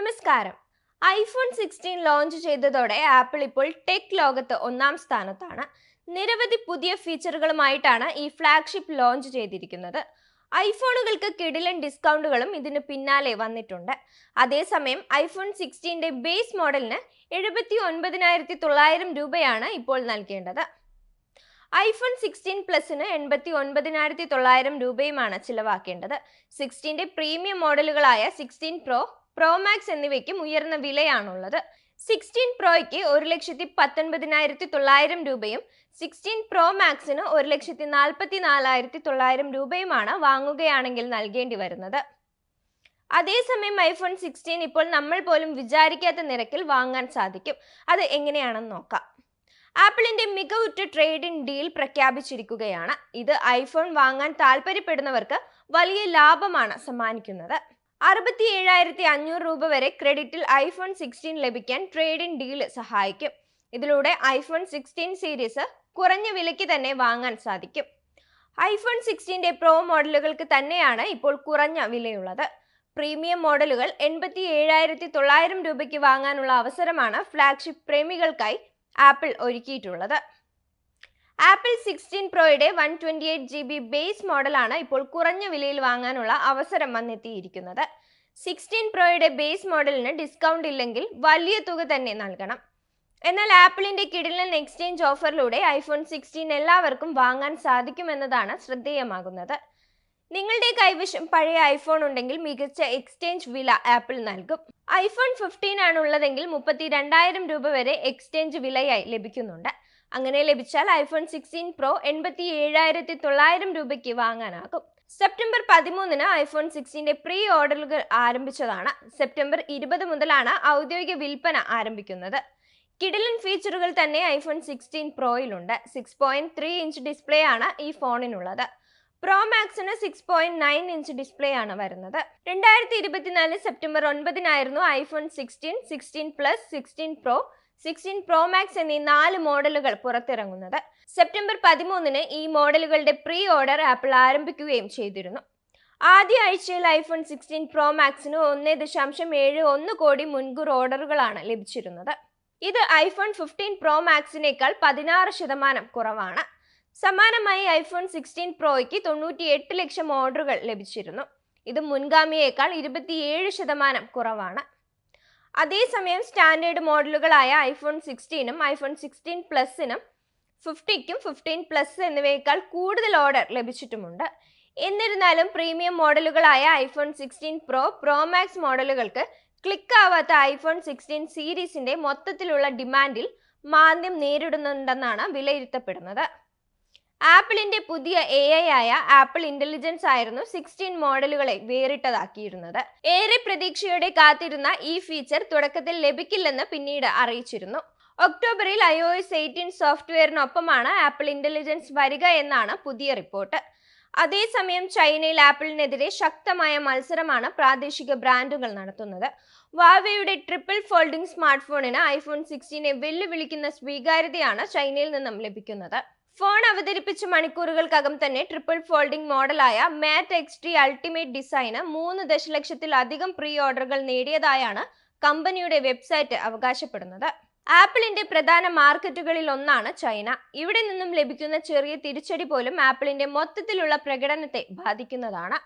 നമസ്കാരം. IPhone 16 launch ചെയ്തതോടെ apple ഇപ്പോൾ ടെക് ലോകത്ത് ഒന്നാം സ്ഥാനത്താണ്. നിരവധി പുതിയ ഫീച്ചറുകളുമായിട്ടാണ് ഈ ഫ്ലാഗ്ഷിപ്പ് ലോഞ്ച് ചെയ്തിരിക്കുന്നത്. ഐഫോണുകൾക്ക് കിടിലൻ ഡിസ്കൗണ്ടുകളും ഇതിന് പിന്നാലെ വന്നിട്ടുണ്ട്. അതേസമയം ഐഫോൺ 16ന്റെ ബേസ് മോഡലിന് 79,900 രൂപയാണ് ഇപ്പോൾ നൽകേണ്ടത്. ഐഫോൺ 16 പ്ലസിന് 89,900 രൂപയുമാണ് ചിലവാക്കേണ്ടത്. 16ന്റെ പ്രീമിയം മോഡലുകളായ 16 പ്രോ, പ്രോ മാക്സ് എന്നിവയ്ക്കും ഉയർന്ന വിലയാണുള്ളത്. 16 പ്രോയ്ക്ക് 1,19,900 രൂപയും 16 പ്രോ മാക്സിന് 1,44,900 രൂപയുമാണ് വാങ്ങുകയാണെങ്കിൽ നൽകേണ്ടി വരുന്നത്. അതേസമയം ഐഫോൺ 16 ഇപ്പോൾ നമ്മൾ പോലും വിചാരിക്കാത്ത നിരക്കിൽ വാങ്ങാൻ സാധിക്കും. അത് എങ്ങനെയാണെന്ന് നോക്കാം. ആപ്പിളിന്റെ മികവുറ്റ ട്രേഡ് ഇൻ ഡീൽ പ്രഖ്യാപിച്ചിരിക്കുകയാണ്. ഇത് ഐഫോൺ വാങ്ങാൻ താല്പര്യപ്പെടുന്നവർക്ക് വലിയ ലാഭമാണ് സമ്മാനിക്കുന്നത്. 67,500 രൂപ വരെ ക്രെഡിറ്റിൽ ഐഫോൺ 16 ലഭിക്കാൻ ട്രേഡ് ഇൻ ഡീൽ സഹായിക്കും. ഇതിലൂടെ ഐഫോൺ 16 സീരീസ് കുറഞ്ഞ വിലയ്ക്ക് തന്നെ വാങ്ങാൻ സാധിക്കും. ഐഫോൺ 16ന്റെ പ്രോ മോഡലുകൾക്ക് തന്നെയാണ് ഇപ്പോൾ കുറഞ്ഞ വിലയുള്ളത്. പ്രീമിയം മോഡലുകൾ 87,900 രൂപയ്ക്ക് വാങ്ങാനുള്ള അവസരമാണ് ഫ്ലാഗ്ഷിപ്പ് പ്രേമികൾക്കായി ആപ്പിൾ ഒരുക്കിയിട്ടുള്ളത്. ആപ്പിൾ 16 പ്രോയുടെ 128GB ബേസ് മോഡലാണ് ഇപ്പോൾ കുറഞ്ഞ വിലയിൽ വാങ്ങാനുള്ള അവസരം വന്നെത്തിയിരിക്കുന്നത്. 16 പ്രോയുടെ ബേസ് മോഡലിന് ഡിസ്കൗണ്ട് ഇല്ലെങ്കിൽ വലിയ തുക തന്നെ നൽകണം. എന്നാൽ ആപ്പിളിന്റെ കിടിലൻ എക്സ്ചേഞ്ച് ഓഫറിലൂടെ ഐഫോൺ 16 എല്ലാവർക്കും വാങ്ങാൻ സാധിക്കുമെന്നതാണ് ശ്രദ്ധേയമാകുന്നത്. നിങ്ങളുടെ കൈവശം പഴയ ഐഫോൺ ഉണ്ടെങ്കിൽ മികച്ച എക്സ്ചേഞ്ച് വില ആപ്പിൾ നൽകും. ഐഫോൺ 15 ആണ് ഉള്ളതെങ്കിൽ 32,000 രൂപ വരെ എക്സ്ചേഞ്ച് വിലയായി ലഭിക്കുന്നുണ്ട്. അങ്ങനെ ലഭിച്ചാൽ ഐഫോൺ 16 പ്രോ 87,900 രൂപയ്ക്ക് വാങ്ങാനാകും. സെപ്റ്റംബർ 13-ന് ഐഫോൺ 16ന്റെ പ്രീ ഓർഡറുകൾ ആരംഭിച്ചതാണ്. സെപ്റ്റംബർ 20 മുതലാണ് ഔദ്യോഗിക വിൽപ്പന ആരംഭിക്കുന്നത്. കിടിലൻ ഫീച്ചറുകൾ തന്നെ ഐഫോൺ 16 പ്രോയിലുണ്ട്. 6.3 ഇഞ്ച് ഡിസ്പ്ലേ ആണ് ഈ ഫോണിനുള്ളത്. പ്രോ മാക്സിന് 6.9 ഇഞ്ച് ഡിസ്പ്ലേ ആണ് വരുന്നത്. 2024 സെപ്റ്റംബർ 9-നായിരുന്നു iPhone 16, 16 plus, 16 pro, 16 pro max എന്നീ 4 മോഡലുകൾ പുറത്തിറങ്ങുന്നത്. സെപ്റ്റംബർ 13-ന് ഈ മോഡലുകളുടെ പ്രീ ഓർഡർ ആപ്പിൾ ആരംഭിക്കുകയും ചെയ്തിരുന്നു. ആദ്യ ആഴ്ചയിൽ ഐഫോൺ 16 പ്രോ മാക്സിന് 1.71 കോടി മുൻകൂർ ഓർഡറുകളാണ് ലഭിച്ചിരുന്നത്. ഇത് ഐഫോൺ 15 പ്രോ മാക്സിനേക്കാൾ 16% കുറവാണ്. സമാനമായി ഐഫോൺ 16 പ്രോയ്ക്ക് 98 ലക്ഷം ഓർഡറുകൾ ലഭിച്ചിരുന്നു. ഇത് മുൻഗാമിയേക്കാൾ 27% കുറവാണ്. അതേസമയം സ്റ്റാൻഡേർഡ് മോഡലുകളായ ഐഫോൺ 16-നും ഐഫോൺ 16 പ്ലസിനും 50-ക്കും 15 പ്ലസ് എന്നിവയേക്കാൾ കൂടുതൽ ഓർഡർ ലഭിച്ചിട്ടുമുണ്ട്. എന്നിരുന്നാലും പ്രീമിയം മോഡലുകളായ ഐഫോൺ 16 പ്രോ, പ്രോ മാക്സ് മോഡലുകൾക്ക് ക്ലിക്ക് ആവാത്ത ഐഫോൺ 16 സീരീസിന്റെ മൊത്തത്തിലുള്ള ഡിമാൻഡിൽ മാന്ദ്യം നേരിടുന്നുണ്ടെന്നാണ് വിലയിരുത്തപ്പെടുന്നത്. ആപ്പിളിന്റെ പുതിയ AI ആയ ആപ്പിൾ ഇന്റലിജൻസ് ആയിരുന്നു 16 മോഡലുകളെ വേറിട്ടതാക്കിയിരുന്നത്. ഏറെ പ്രതീക്ഷയോടെ കാത്തിരുന്ന ഈ ഫീച്ചർ തുടക്കത്തിൽ ലഭിക്കില്ലെന്ന് പിന്നീട് അറിയിച്ചിരുന്നു. ഒക്ടോബറിൽ iOS 18 സോഫ്റ്റ്വെയറിനൊപ്പമാണ് ആപ്പിൾ ഇന്റലിജൻസ് വരിക എന്നാണ് പുതിയ റിപ്പോർട്ട്. അതേസമയം ചൈനയിൽ ആപ്പിളിനെതിരെ ശക്തമായ മത്സരമാണ് പ്രാദേശിക ബ്രാൻഡുകൾ നടത്തുന്നത്. വാവയുടെ ട്രിപ്പിൾ ഫോൾഡിംഗ് സ്മാർട്ട് ഫോണിന് ഐഫോൺ 16നെ വെല്ലുവിളിക്കുന്ന സ്വീകാര്യതയാണ് ചൈനയിൽ നിന്നും ലഭിക്കുന്നത്. ഫോൺ അവതരിപ്പിച്ച മണിക്കൂറുകൾക്കകം തന്നെ ട്രിപ്പിൾ ഫോൾഡിംഗ് മോഡലായ മാറ്റ് XT അൾട്ടിമേറ്റ് ഡിസൈന് 3 ദശലക്ഷത്തിലധികം പ്രീ ഓർഡറുകൾ നേടിയതായാണ് കമ്പനിയുടെ വെബ്സൈറ്റ് അവകാശപ്പെടുന്നത്. ആപ്പിളിന്റെ പ്രധാന മാർക്കറ്റുകളിൽ ഒന്നാണ് ചൈന. ഇവിടെ നിന്നും ലഭിക്കുന്ന ചെറിയ തിരിച്ചടി പോലും ആപ്പിളിന്റെ മൊത്തത്തിലുള്ള പ്രകടനത്തെ ബാധിക്കുന്നതാണ്.